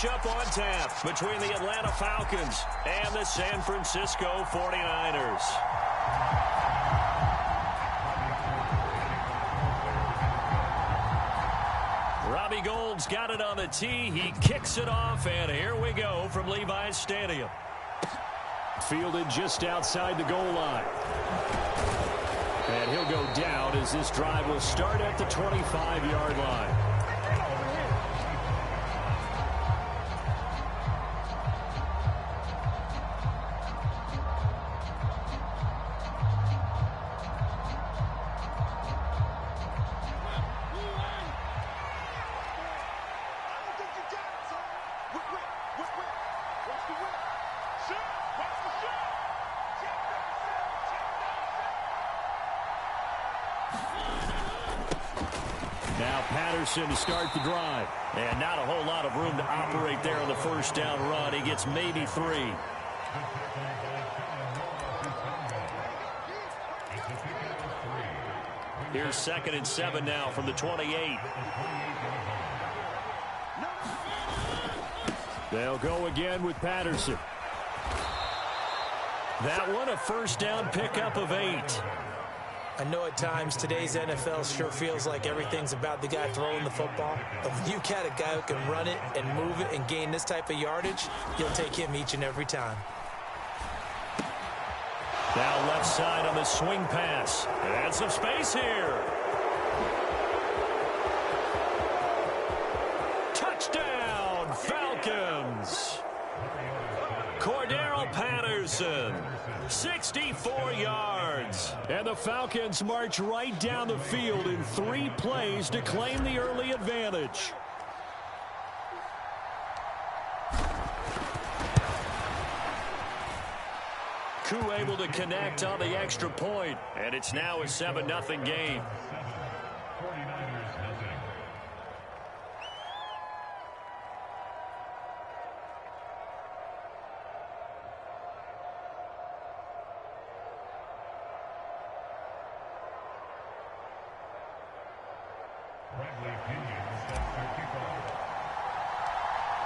matchup on tap between the Atlanta Falcons and the San Francisco 49ers. Robbie Gould's got it on the tee. He kicks it off, and here we go from Levi's Stadium. Fielded just outside the goal line. And he'll go down as this drive will start at the 25-yard line. To start the drive. And not a whole lot of room to operate there on the first down run. He gets maybe 3. Here's 2nd and 7 now from the 28. They'll go again with Patterson. That one a first down pickup of 8. I know at times today's NFL sure feels like everything's about the guy throwing the football. But when you got a guy who can run it and move it and gain this type of yardage, you'll take him each and every time. Now left side on the swing pass. And some space here. Touchdown, Falcons. Cordero Patterson, 64 yards. And the Falcons march right down the field in 3 plays to claim the early advantage. Koo able to connect on the extra point, and it's now a 7-0 game.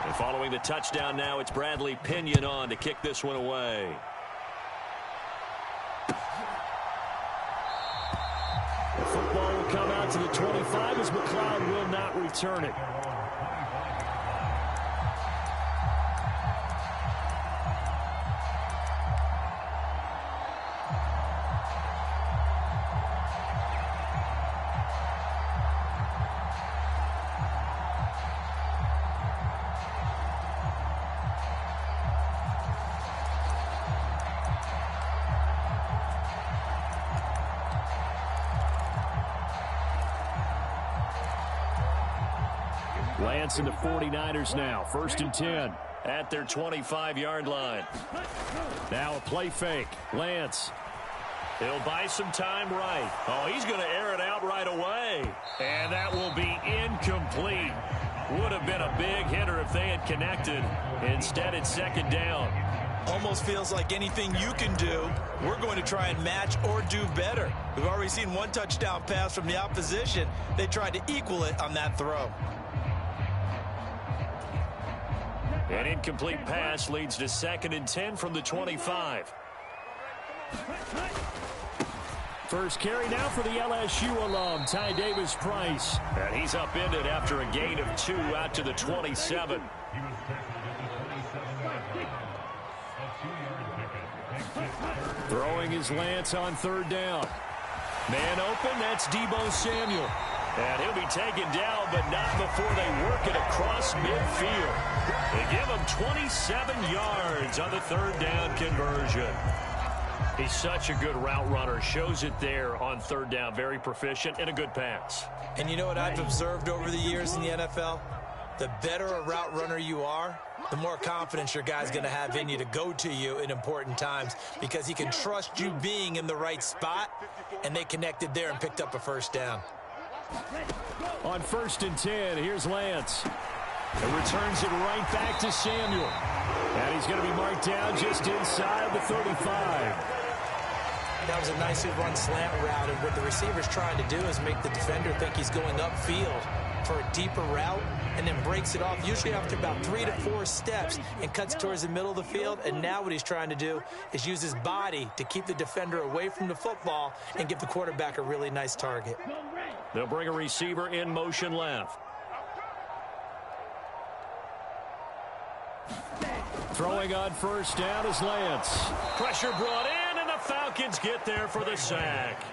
And following the touchdown now, it's Bradley Pinion on to kick this one away. The football will come out to the 25 as McLeod will not return it. Lance and the 49ers now. 1st and 10 at their 25-yard line. Now a play fake. Lance. He'll buy some time right. Oh, he's going to air it out right away. And that will be incomplete. Would have been a big hitter if they had connected. Instead, it's 2nd down. Almost feels like anything you can do, we're going to try and match or do better. We've already seen 1 touchdown pass from the opposition. They tried to equal it on that throw. An incomplete pass leads to 2nd and 10 from the 25. First carry now for the LSU alum, Ty Davis-Price. And he's upended after a gain of 2 out to the 27. Throwing his Lance on 3rd down. Man open, that's Deebo Samuel. And he'll be taken down, but not before they work it across midfield. They give him 27 yards on the 3rd down conversion. He's such a good route runner. Shows it there on 3rd down. Very proficient and a good pass. And you know what I've observed over the years in the NFL? The better a route runner you are, the more confidence your guy's going to have in you to go to you in important times because he can trust you being in the right spot, and they connected there and picked up a 1st down. On 1st and 10, here's Lance. And returns it right back to Samuel. And he's going to be marked down just inside the 35. That was a nicely run slant route, and what the receiver's trying to do is make the defender think he's going upfield. for a deeper route and then breaks it off, usually after about 3 to 4 steps, and cuts towards the middle of the field. And now what he's trying to do is use his body to keep the defender away from the football and give the quarterback a really nice target. They'll bring a receiver in motion left. Throwing on first down is Lance. Pressure brought in, and the Falcons get there for the sack.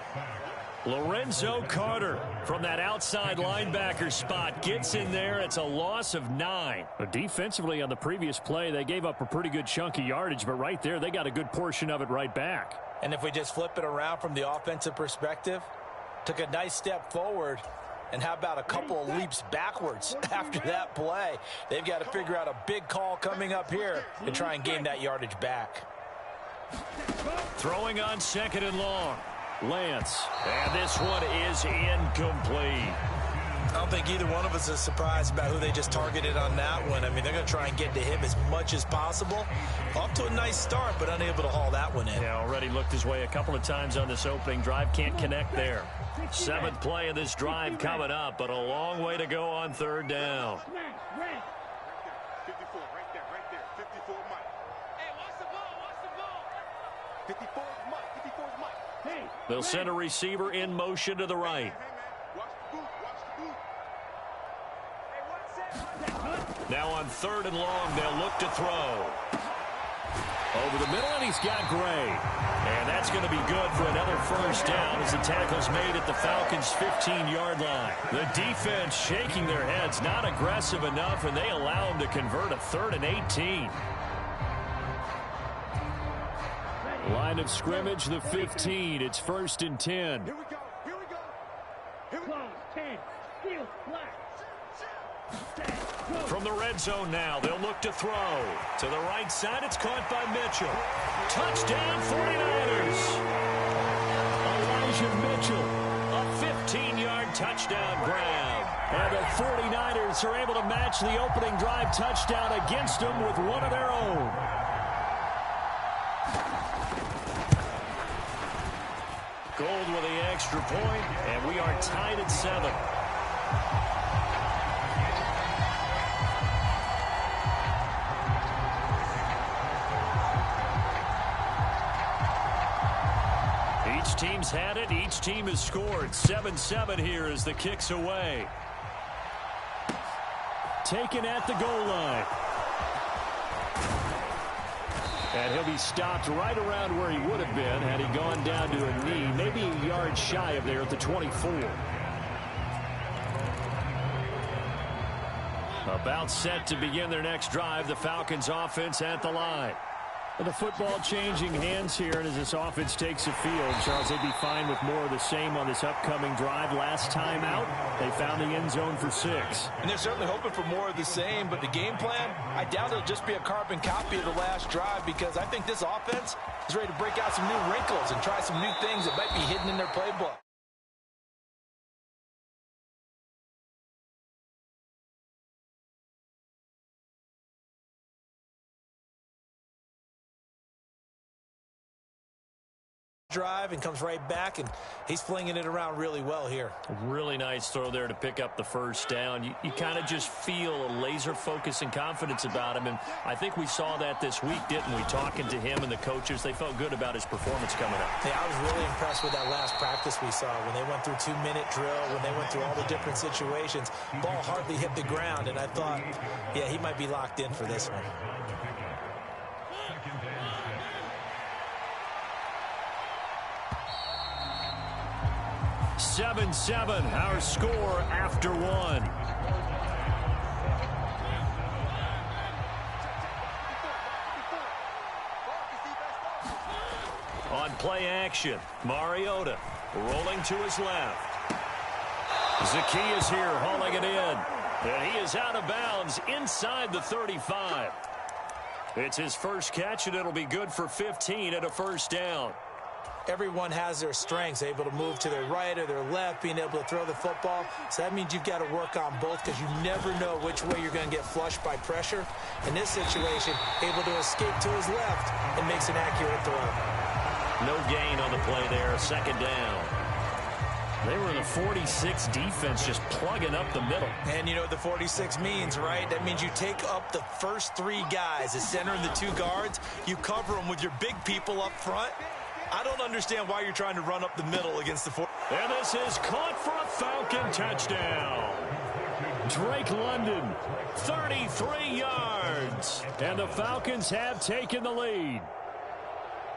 Lorenzo Carter from that outside linebacker spot gets in there. It's a loss of 9. Defensively on the previous play, they gave up a pretty good chunk of yardage, but right there, they got a good portion of it right back. And if we just flip it around from the offensive perspective, took a nice step forward, and how about a couple of leaps backwards after that play? They've got to figure out a big call coming up here to try and gain that yardage back. Throwing on second and long. Lance, and this one is incomplete. I don't think either one of us is surprised about who they just targeted on that one. I mean, they're going to try and get to him as much as possible. Off to a nice start, but unable to haul that one in. Yeah, already looked his way a couple of times on this opening drive. Can't connect there. 7th play of this drive coming up, but a long way to go on third down. 54, right there, 54 Mike. Hey, watch the ball. 54 Mike, 54 Mike. They'll send a receiver in motion to the right. Watch the boot. Now on third and long, they'll look to throw. Over the middle, and he's got Gray. And that's going to be good for another first down as the tackle's made at the Falcons' 15-yard line. The defense shaking their heads, not aggressive enough, and they allow them to convert a 3rd and 18. Line of scrimmage, the 15. It's 1st and 10. Here we go. Close, 10, steal, flat. From the red zone now, they'll look to throw. To the right side, it's caught by Mitchell. Touchdown, 49ers. Elijah Mitchell, a 15-yard touchdown grab. And the 49ers are able to match the opening drive touchdown against them with one of their own. Gold with the extra point, and we are tied at 7. Each team's had it. Each team has scored. 7-7 here as the kick's away. Taken at the goal line. And he'll be stopped right around where he would have been had he gone down to a knee, maybe a yard shy of there at the 24. About set to begin their next drive, the Falcons offense at the line. The football changing hands here, and as this offense takes the field, Charles, they'd be fine with more of the same on this upcoming drive. Last time out, they found the end zone for 6. And they're certainly hoping for more of the same, but the game plan, I doubt it'll just be a carbon copy of the last drive, because I think this offense is ready to break out some new wrinkles and try some new things that might be hidden in their playbook. Drive and comes right back, and he's flinging it around really well here. Really nice throw there to pick up the first down. You kind of just feel a laser focus and confidence about him, and I think we saw that this week, didn't we? Talking to him and the coaches, they felt good about his performance coming up. Yeah, I was really impressed with that last practice we saw when they went through 2-minute drill, when they went through all the different situations. Ball hardly hit the ground, and I thought, yeah, he might be locked in for this one. 7-7, our score after 1. On play action, Mariota rolling to his left. Zacchaeus here hauling it in. And he is out of bounds inside the 35. It's his first catch, and it'll be good for 15 and a first down. Everyone has their strengths, able to move to their right or their left, being able to throw the football. So that means you've got to work on both, because you never know which way you're going to get flushed by pressure. In this situation, able to escape to his left and makes an accurate throw. No gain on the play there, second down. They were in the 46 defense just plugging up the middle. And you know what the 46 means, right? That means you take up the first three guys, the center and the two guards. You cover them with your big people up front. I don't understand why you're trying to run up the middle against the 4. And this is caught for a Falcon touchdown. Drake London, 33 yards. And the Falcons have taken the lead.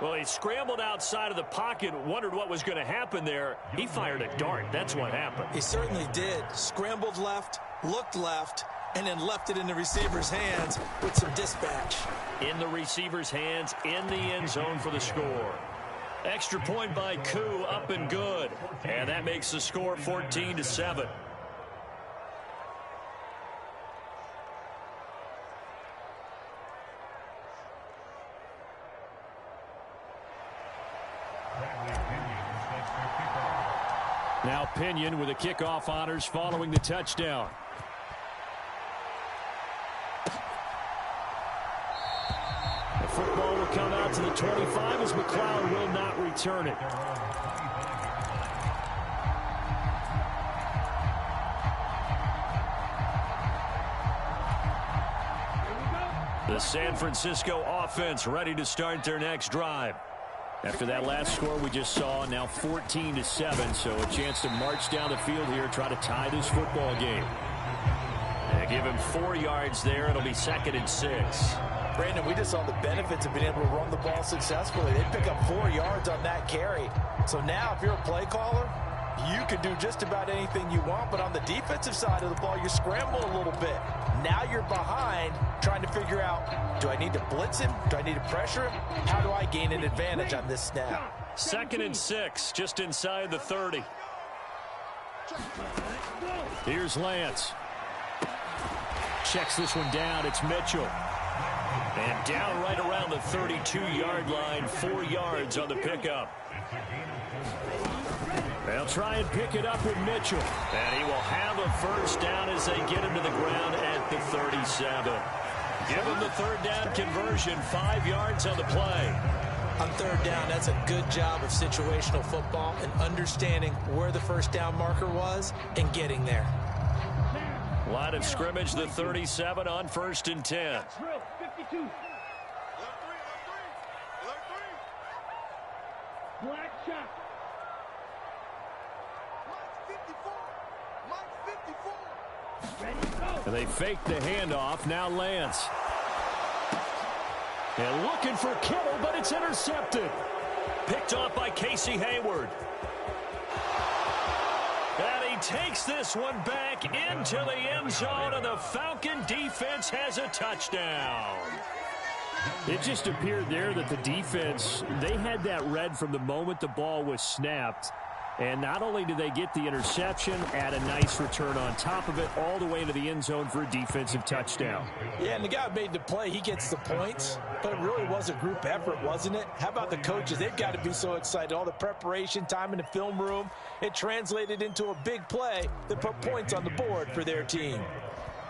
Well, he scrambled outside of the pocket, wondered what was going to happen there. He fired a dart. That's what happened. He certainly did. Scrambled left, looked left, and then left it in the receiver's hands with some dispatch. In the receiver's hands, in the end zone for the score. Extra point by Koo, up and good. And that makes the score 14-7. Now Pinion with the kickoff honors following the touchdown. The football will come out to the 25 as McLeod will not return it. The San Francisco offense ready to start their next drive. After that last score we just saw, now 14-7, so a chance to march down the field here, try to tie this football game. They give him 4 yards there. It'll be 2nd and 6. Brandon, we just saw the benefits of being able to run the ball successfully. They pick up 4 yards on that carry. So now if you're a play caller, you can do just about anything you want, but on the defensive side of the ball, you scramble a little bit. Now you're behind trying to figure out, do I need to blitz him? Do I need to pressure him? How do I gain an advantage on this snap? 2nd and 6, just inside the 30. Here's Lance. Checks this one down. It's Mitchell. And down right around the 32-yard line, 4 yards on the pickup. They'll try and pick it up with Mitchell. And he will have a first down as they get him to the ground at the 37. Give him the third down conversion, 5 yards on the play. On third down, that's a good job of situational football and understanding where the first down marker was and getting there. Line of scrimmage, the 37 on 1st and 10. 52. Black shot. Ready, go. And they fake the handoff. Now Lance. And looking for Kittle, but it's intercepted. Picked off by Casey Hayward. And he takes this one back into the end zone, and the Falcon defense has a touchdown. It just appeared there that the defense, they had that read from the moment the ball was snapped. And not only did they get the interception, add a nice return on top of it, all the way to the end zone for a defensive touchdown. Yeah, and the guy who made the play, he gets the points. But it really was a group effort, wasn't it? How about the coaches? They've got to be so excited. All the preparation time in the film room, it translated into a big play that put points on the board for their team.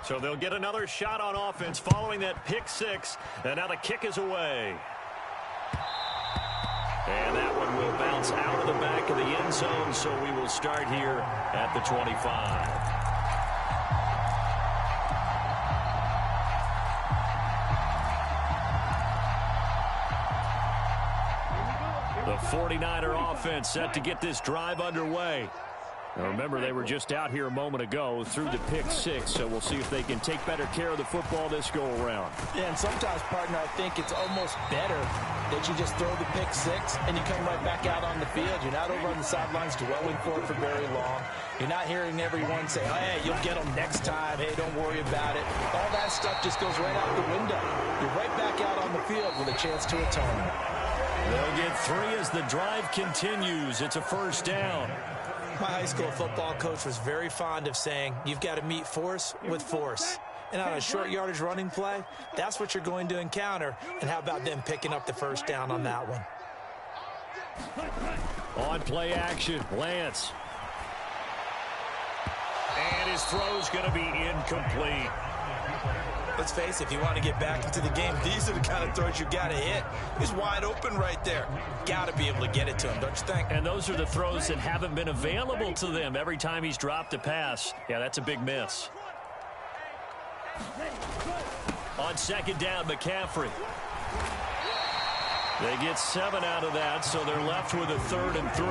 So they'll get another shot on offense following that pick six. And now the kick is away. And that one will bounce out of the back of the end zone, so we will start here at the 25. The 49er offense set to get this drive underway. Now remember, they were just out here a moment ago through the pick six, so we'll see if they can take better care of the football this go-around. Yeah, and sometimes, partner, I think it's almost better that you just throw the pick six and you come right back out on the field. You're not over on the sidelines dwelling for it for very long. You're not hearing everyone say, oh, hey, you'll get them next time. Hey, don't worry about it. All that stuff just goes right out the window. You're right back out on the field with a chance to atone. They'll get 3 as the drive continues. It's a first down. My high school football coach was very fond of saying, you've got to meet force with force. And on a short yardage running play, that's what you're going to encounter. And how about them picking up the first down on that one? On play action, Lance. And his throw's going to be incomplete. Let's face it, if you want to get back into the game, these are the kind of throws you got to hit. He's wide open right there. Got to be able to get it to him, don't you think? And those are the throws that haven't been available to them every time he's dropped a pass. Yeah, that's a big miss. On second down, McCaffrey. They get 7 out of that, so they're left with a 3rd and 3.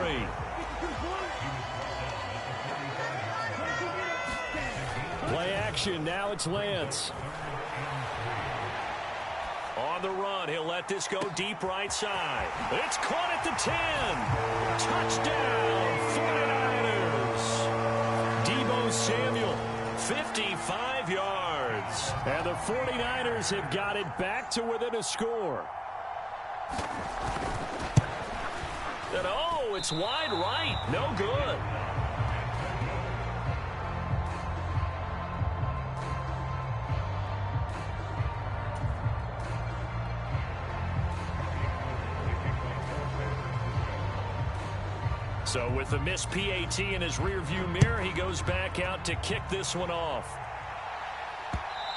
Play action. Now it's Lance. On the run, he'll let this go deep right side. It's caught at the 10. Touchdown, 49ers. Deebo Samuel, 55 yards. And the 49ers have got it back to within a score. And oh, it's wide right. No good. So with the missed PAT in his rearview mirror, he goes back out to kick this one off.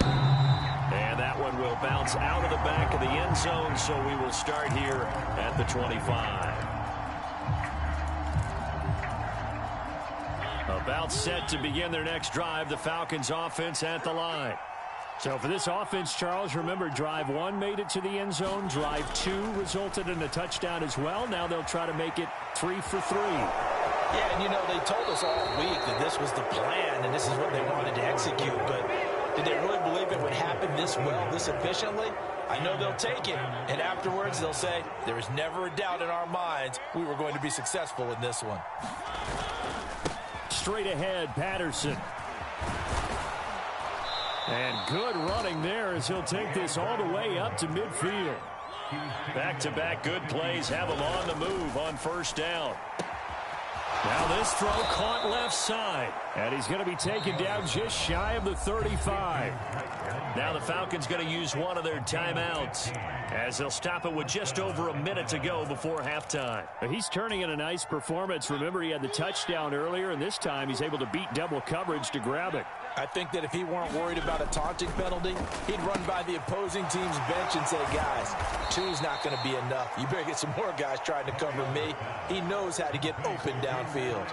And that one will bounce out of the back of the end zone, so we will start here at the 25. About set to begin their next drive, the Falcons offense at the line. So for this offense, Charles, remember, drive 1 made it to the end zone. Drive 2 resulted in a touchdown as well. Now they'll try to make it 3 for 3. Yeah, and you know, they told us all week that this was the plan and this is what they wanted to execute. But did they really believe it would happen this well, this efficiently? I know they'll take it. And afterwards, they'll say, there was never a doubt in our minds we were going to be successful in this one. Straight ahead, Patterson. And good running there as he'll take this all the way up to midfield. Back-to-back good plays have him on the move on first down. Now this throw caught left side. And he's going to be taken down just shy of the 35. Now the Falcons going to use one of their timeouts as they'll stop it with just over a minute to go before halftime. He's turning in a nice performance. Remember, he had the touchdown earlier, and this time he's able to beat double coverage to grab it. I think that if he weren't worried about a taunting penalty, he'd run by the opposing team's bench and say, guys, 2's not going to be enough. You better get some more guys trying to cover me. He knows how to get open downfield.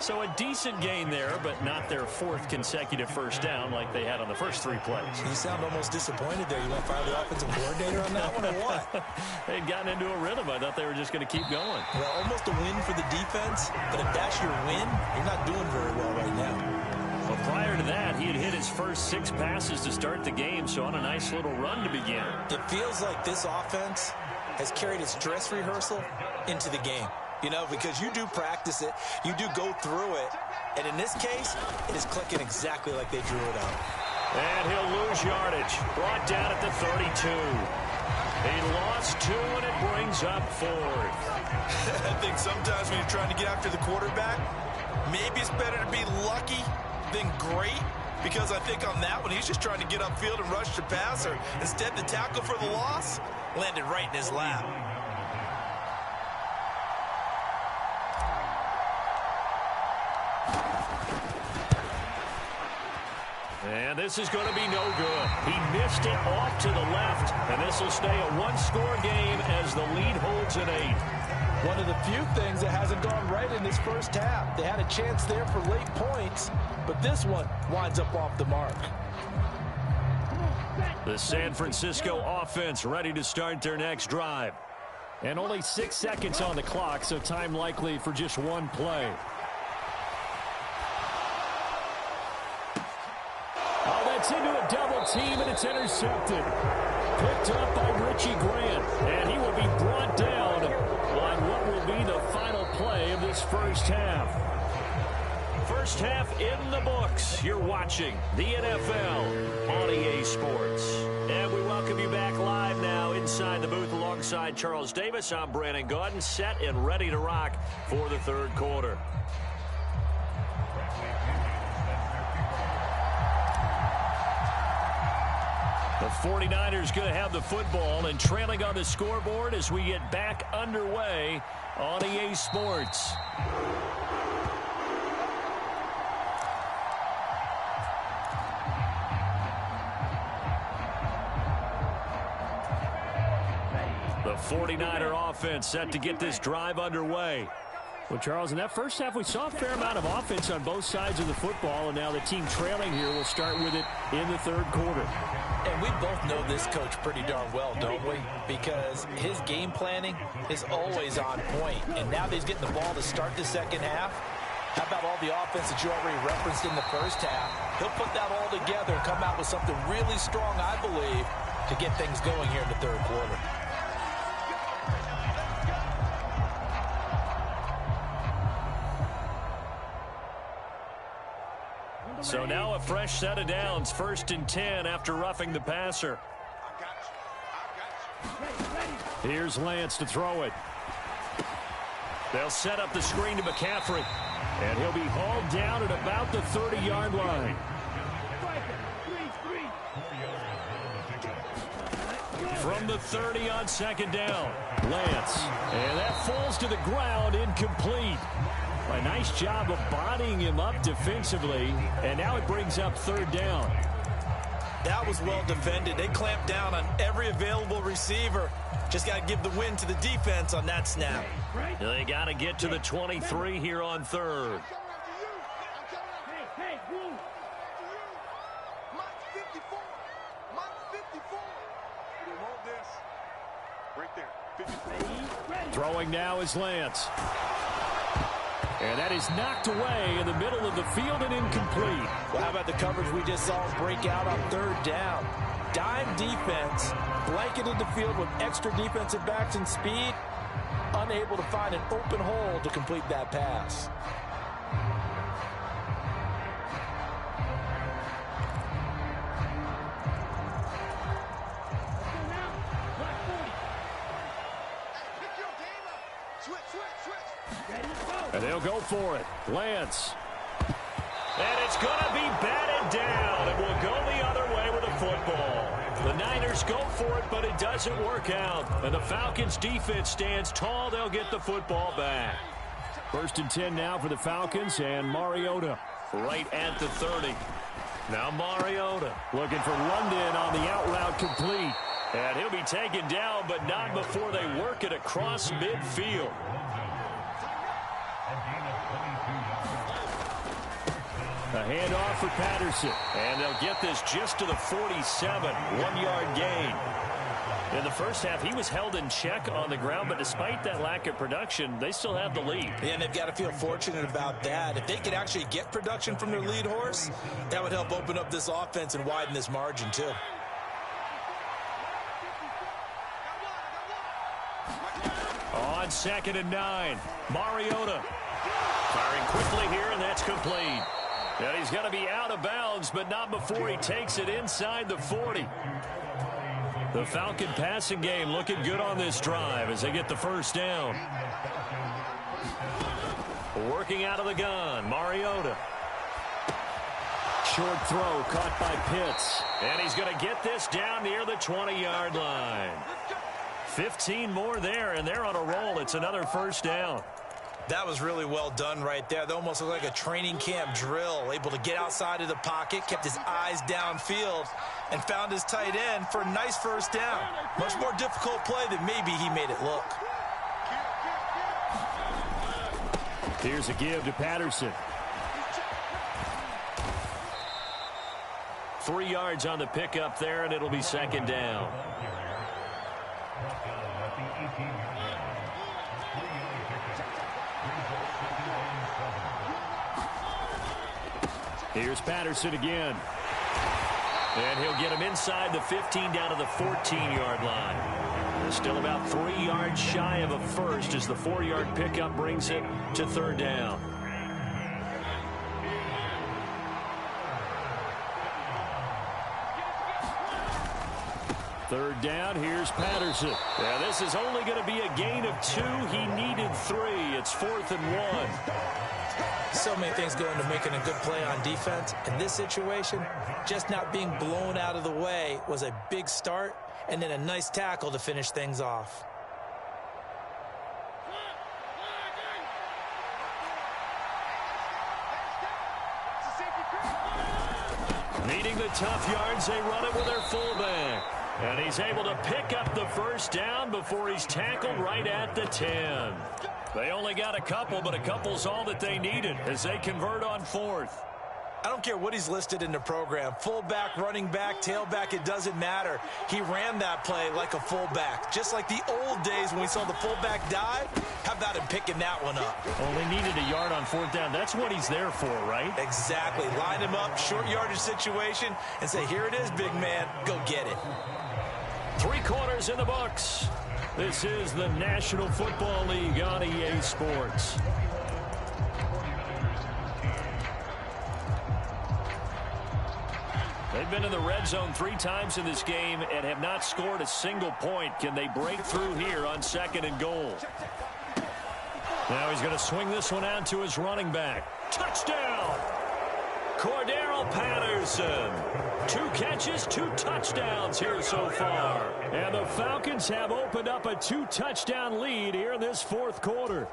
So a decent gain there, but not their 4th consecutive first down like they had on the first 3 plays. You sound almost disappointed there. You want to fire the offensive coordinator on that one or what? They'd gotten into a rhythm. I thought they were just going to keep going. Well, almost a win for the defense, but if that's your win, you're not doing very well right now. Well, prior to that, he had hit his first 6 passes to start the game, so on a nice little run to begin. It feels like this offense has carried its dress rehearsal into the game. You know, because you do practice it, you do go through it, and in this case, it is clicking exactly like they drew it up. And he'll lose yardage. Brought down at the 32. He lost 2, and it brings up 4th. I think sometimes when you're trying to get after the quarterback, maybe it's better to be lucky than great, because I think on that one, he's just trying to get upfield and rush the passer. Instead, the tackle for the loss landed right in his lap. And this is going to be no good. He missed it off to the left, and this will stay a 1-score game as the lead holds at 8. One of the few things that hasn't gone right in this first half. They had a chance there for late points, but this one winds up off the mark. The San Francisco offense ready to start their next drive. And only 6 seconds on the clock, so time likely for just 1 play. Oh, that's into a double team, and it's intercepted. Picked up by Richie Grant, and he will be brought down on what will be the final play of this first half. First half in the books. You're watching the NFL on EA Sports. And we welcome you back live now inside the booth alongside Charles Davis. I'm Brandon Gaudin, set and ready to rock for the 3rd quarter. The 49ers going to have the football and trailing on the scoreboard as we get back underway on EA Sports. The 49er offense set to get this drive underway. Well, Charles, in that first half, we saw a fair amount of offense on both sides of the football, and now the team trailing here will start with it in the third quarter. And we both know this coach pretty darn well, don't we? Because his game planning is always on point. And now that he's getting the ball to start the second half, how about all the offense that you already referenced in the first half? He'll put that all together and come out with something really strong, I believe, to get things going here in the third quarter. So now a fresh set of downs, 1st and 10 after roughing the passer. Here's Lance to throw it. They'll set up the screen to McCaffrey, and he'll be hauled down at about the 30-yard line. From the 30 on 2nd down, Lance, and that falls to the ground, incomplete. A nice job of bodying him up defensively, and now it brings up 3rd down. That was well defended. They clamped down on every available receiver. Just got to give the win to the defense on that snap. They got to get to the 23 here on 3rd. Throwing now is Lance. And that is knocked away in the middle of the field and incomplete. Well, how about the coverage we just saw break out on 3rd down? Dime defense, blanketed the field with extra defensive backs and speed, unable to find an open hole to complete that pass. And they'll go for it. Lance. And it's going to be batted down. It will go the other way with the football. The Niners go for it, but it doesn't work out. And the Falcons defense stands tall. They'll get the football back. 1st and 10 now for the Falcons, and Mariota right at the 30. Now Mariota looking for London on the out route, complete. And he'll be taken down, but not before they work it across midfield. A handoff for Patterson. And they'll get this just to the 47, 1-yard gain. In the first half, he was held in check on the ground, but despite that lack of production, they still have the lead. Yeah, and they've got to feel fortunate about that. If they could actually get production from their lead horse, that would help open up this offense and widen this margin, too. On 2nd and 9, Mariota firing quickly here, and that's complete. And he's going to be out of bounds, but not before he takes it inside the 40. The Falcon passing game looking good on this drive as they get the 1st down. Working out of the gun, Mariota. Short throw caught by Pitts. And he's going to get this down near the 20-yard line. 15 more there, and they're on a roll. It's another 1st down. That was really well done right there. That almost looked like a training camp drill. Able to get outside of the pocket, kept his eyes downfield, and found his tight end for a nice 1st down. Much more difficult play than maybe he made it look. Here's a give to Patterson. 3 yards on the pickup there, and it'll be 2nd down. Here's Patterson again. And he'll get him inside the 15 down to the 14-yard line. They're still about 3 yards shy of a 1st as the 4-yard pickup brings it to 3rd down. Third down, here's Patterson. Yeah, this is only going to be a gain of 2. He needed 3. It's 4th and 1. So many things go into making a good play on defense. In this situation, just not being blown out of the way was a big start, and then a nice tackle to finish things off. Needing the tough yards, they run it with their fullback. And he's able to pick up the first down before he's tackled right at the 10. They only got a couple, but a couple's all that they needed as they convert on fourth. I don't care what he's listed in the program. Fullback, running back, tailback, it doesn't matter. He ran that play like a fullback. Just like the old days when we saw the fullback dive. How about him picking that one up? Only needed a yard on fourth down. That's what he's there for, right? Exactly. Line him up, short yardage situation, and say, here it is, big man. Go get it. 3 quarters in the books. This is the National Football League on EA Sports. They've been in the red zone 3 times in this game and have not scored a single point. Can they break through here on 2nd and goal? Now he's going to swing this one out to his running back. Touchdown! Cordero Patterson. 2 catches, 2 touchdowns here so far. And the Falcons have opened up a 2-touchdown lead here in this 4th quarter.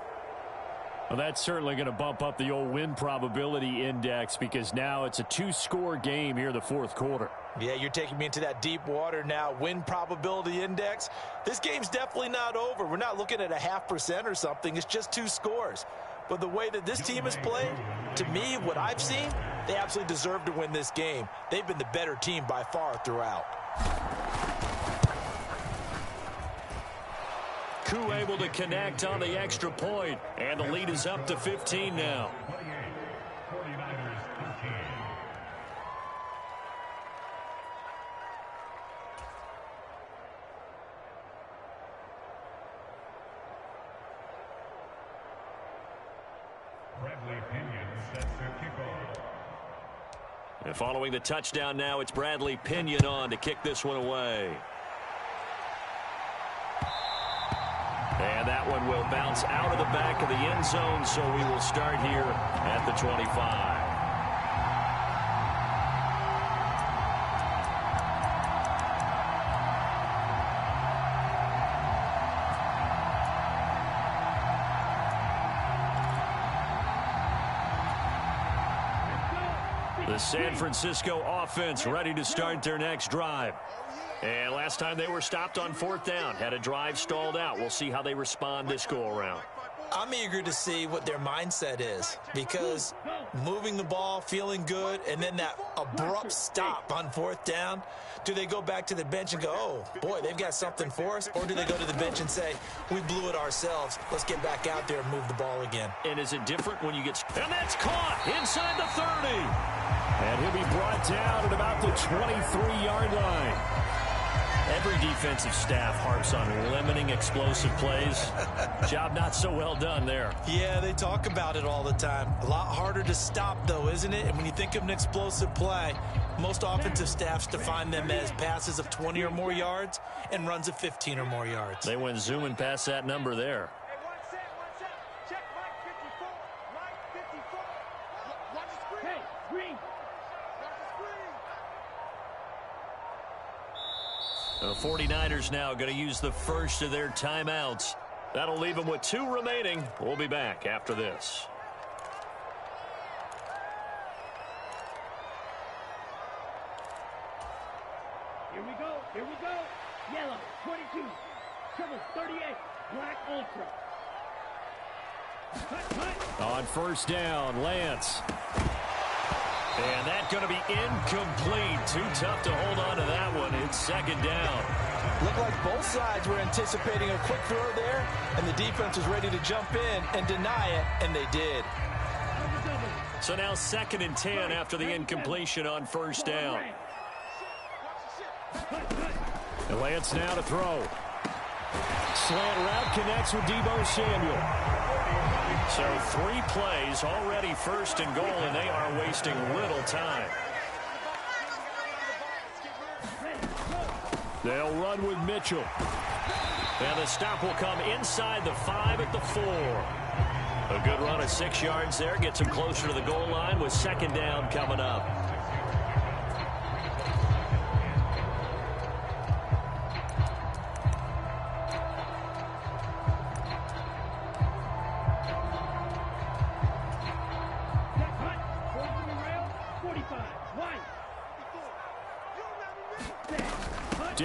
Well, that's certainly going to bump up the old win probability index because now it's a 2-score game here in the 4th quarter. Yeah, you're taking me into that deep water now. Win probability index. This game's definitely not over. We're not looking at a 0.5% or something. It's just 2 scores. But the way that this team has played, to me, what I've seen, they absolutely deserve to win this game. They've been the better team by far throughout. Koo able to connect on the extra point, and the lead is up to 15 now. And following the touchdown now, it's Bradley Pinion on to kick this one away. And that one will bounce out of the back of the end zone, so we will start here at the 25. The San Francisco offense ready to start their next drive. And last time they were stopped on 4th down, had a drive stalled out. We'll see how they respond this go-around. I'm eager to see what their mindset is because moving the ball, feeling good, and then that abrupt stop on 4th down, do they go back to the bench and go, oh, boy, they've got something for us? Or do they go to the bench and say, we blew it ourselves. Let's get back out there and move the ball again. And is it different when you get... And that's caught inside the 30. And he'll be brought down at about the 23-yard line. Every defensive staff harps on limiting explosive plays. Job not so well done there. Yeah, they talk about it all the time. A lot harder to stop, though, isn't it? And when you think of an explosive play, most offensive staffs define them as passes of 20 or more yards and runs of 15 or more yards. They went zooming past that number there. Check Mike 54. Mike 54. Watch the screen. Hey, green. Watch the screen. The 49ers now going to use the first of their timeouts. That'll leave them with 2 remaining. We'll be back after this. Here we go. Here we go. Yellow, 22. Triple 38. Black ultra. On 1st down, Lance. And that's going to be incomplete. Too tough to hold on to that one. It's 2nd down. Looked like both sides were anticipating a quick throw there, and the defense was ready to jump in and deny it, and they did. So now 2nd and 10 after the incompletion on 1st down. And Lance now to throw. Slant route connects with Deebo Samuel. So 3 plays already 1st and goal, and they are wasting little time. They'll run with Mitchell. And the stop will come inside the 5 at the 4. A good run of 6 yards there. Gets him closer to the goal line with 2nd down coming up.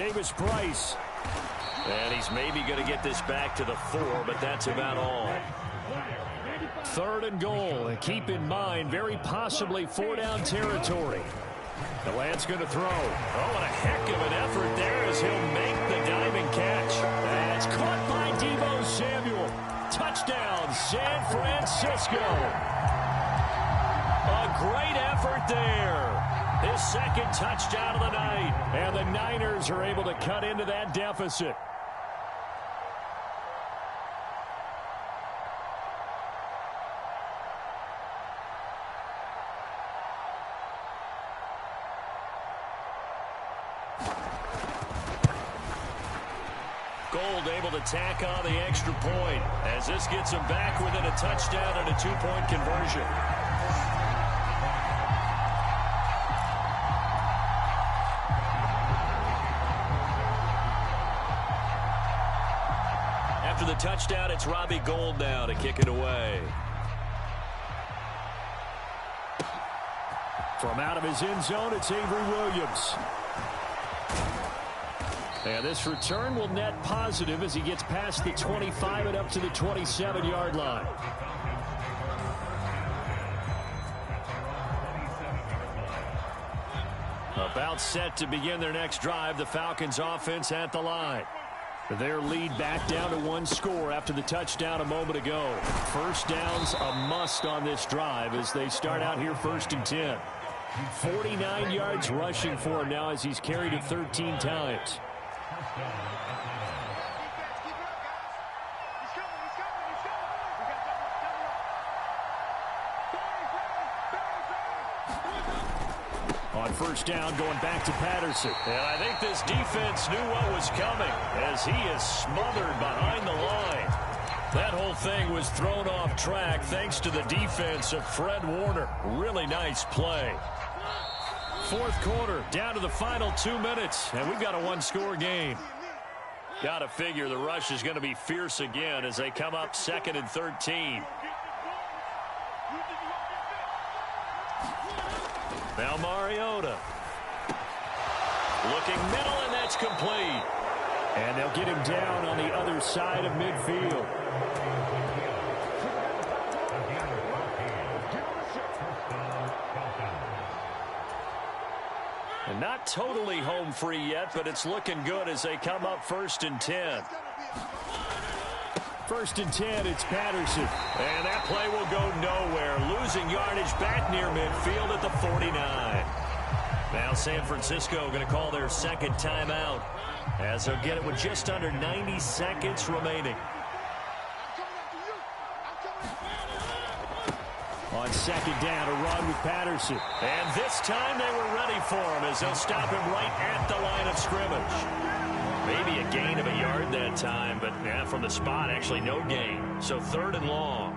Davis-Price. And he's maybe going to get this back to the 4, but that's about all. 3rd and goal. And keep in mind, very possibly 4-down territory. The Lance going to throw. Oh, and a heck of an effort there as he'll make the diving catch. That's caught by Deebo Samuel. Touchdown, San Francisco. A great effort there. His 2nd touchdown of the night. And the Niners are able to cut into that deficit. Gold able to tack on the extra point as this gets him back within a touchdown and a 2-point conversion. After the touchdown, it's Robbie Gould now to kick it away. From out of his end zone, it's Avery Williams. And this return will net positive as he gets past the 25 and up to the 27-yard line. About set to begin their next drive, the Falcons offense at the line. Their lead back down to 1 score after the touchdown a moment ago. First down's a must on this drive as they start out here 1st and 10. 49 yards rushing for him now as he's carried it 13 times. On first down, going back to Patterson. And I think this defense knew what was coming as he is smothered behind the line. That whole thing was thrown off track thanks to the defense of Fred Warner. Really nice play. 4th quarter, down to the final 2 minutes, and we've got a 1-score game. Got to figure the rush is going to be fierce again as they come up 2nd and 13. Now Mariota. Looking middle, and that's complete. And they'll get him down on the other side of midfield. And not totally home free yet, but it's looking good as they come up 1st and 10. 1st and 10, it's Patterson. And that play will go nowhere. Losing yardage back near midfield at the 49. Now San Francisco going to call their 2nd timeout as they'll get it with just under 90 seconds remaining. On 2nd down, a run with Patterson. And this time they were ready for him as they'll stop him right at the line of scrimmage. Maybe a gain of a yard that time, but yeah, from the spot, actually no gain. So 3rd and long.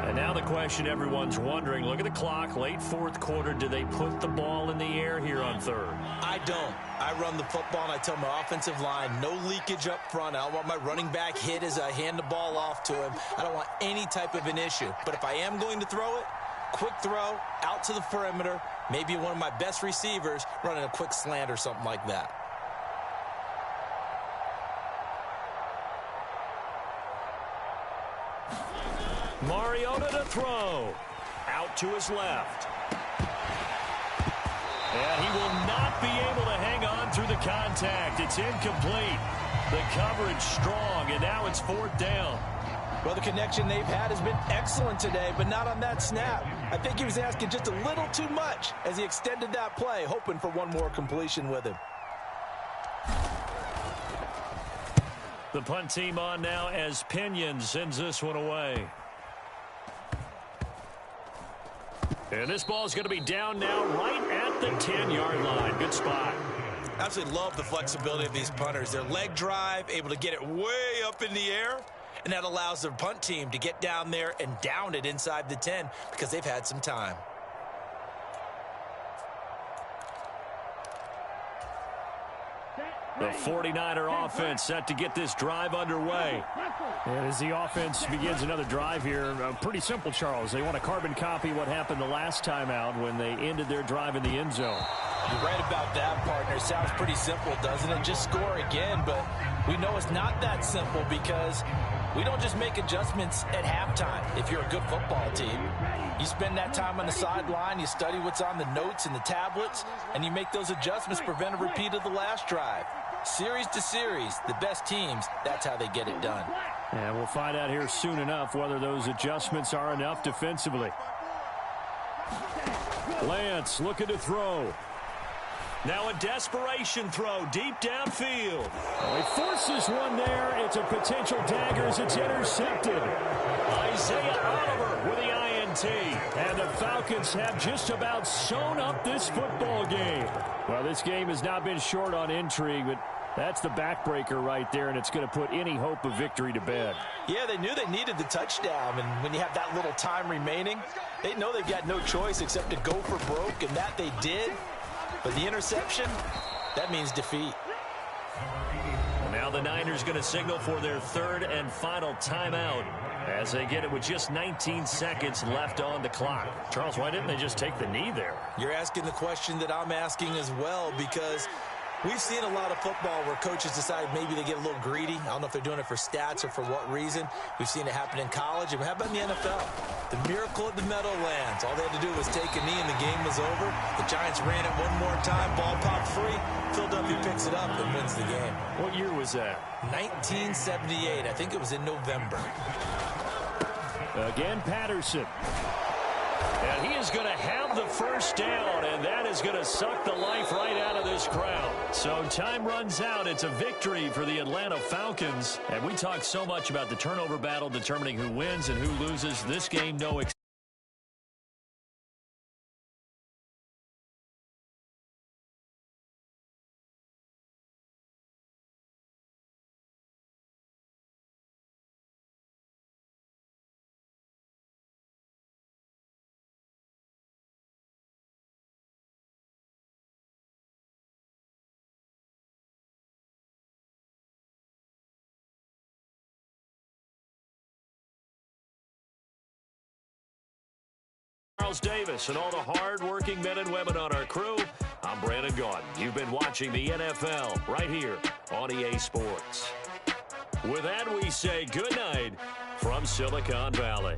And now the question everyone's wondering, look at the clock, late 4th quarter, do they put the ball in the air here on 3rd? I don't. I run the football, and I tell my offensive line, no leakage up front. I don't want my running back hit as I hand the ball off to him. I don't want any type of an issue. But if I am going to throw it, quick throw, out to the perimeter, maybe one of my best receivers running a quick slant or something like that. Mariota to throw. Out to his left. And he will not be able to hang on through the contact. It's incomplete. The coverage strong, and now it's 4th down. Well, the connection they've had has been excellent today, but not on that snap. I think he was asking just a little too much as he extended that play, hoping for one more completion with him. The punt team on now as Pinion sends this one away. And this ball is going to be down now right at the 10-yard line. Good spot. Absolutely love the flexibility of these punters. Their leg drive, able to get it way up in the air, and that allows their punt team to get down there and down it inside the 10 because they've had some time. The 49er offense set to get this drive underway. And as the offense begins another drive here, pretty simple, Charles. They want to carbon copy what happened the last time out when they ended their drive in the end zone. You're right about that, partner. Sounds pretty simple, doesn't it? Just score again, but we know it's not that simple because we don't just make adjustments at halftime if you're a good football team. You spend that time on the sideline, you study what's on the notes and the tablets, and you make those adjustments to prevent a repeat of the last drive. Series to series, the best teams, that's how they get it done. And we'll find out here soon enough whether those adjustments are enough defensively. Lance looking to throw. Now a desperation throw deep downfield. He forces one there. It's a potential dagger as it's intercepted. Isaiah Oliver with the INT. And the Falcons have just about sewn up this football game. Well, this game has not been short on intrigue, but that's the backbreaker right there, and it's going to put any hope of victory to bed. Yeah, they knew they needed the touchdown, and when you have that little time remaining, they know they've got no choice except to go for broke, and that they did. But the interception, that means defeat. Well, now the Niners going to signal for their third and final timeout as they get it with just 19 seconds left on the clock. Charles, why didn't they just take the knee there? You're asking the question that I'm asking as well, because we've seen a lot of football where coaches decide maybe they get a little greedy. I don't know if they're doing it for stats or for what reason. We've seen it happen in college. And how about in the NFL? The miracle at the Meadowlands. All they had to do was take a knee and the game was over. The Giants ran it one more time. Ball popped free. Philadelphia picks it up and wins the game. What year was that? 1978. I think it was in November. Again, Patterson. And he is going to have the first down, and that is going to suck the life right out of this crowd. So time runs out. It's a victory for the Atlanta Falcons. And we talk so much about the turnover battle determining who wins and who loses. This game, no exception. Charles Davis and all the hard-working men and women on our crew. I'm Brandon Gaudin. You've been watching the NFL right here on EA Sports. With that, we say good night from Silicon Valley.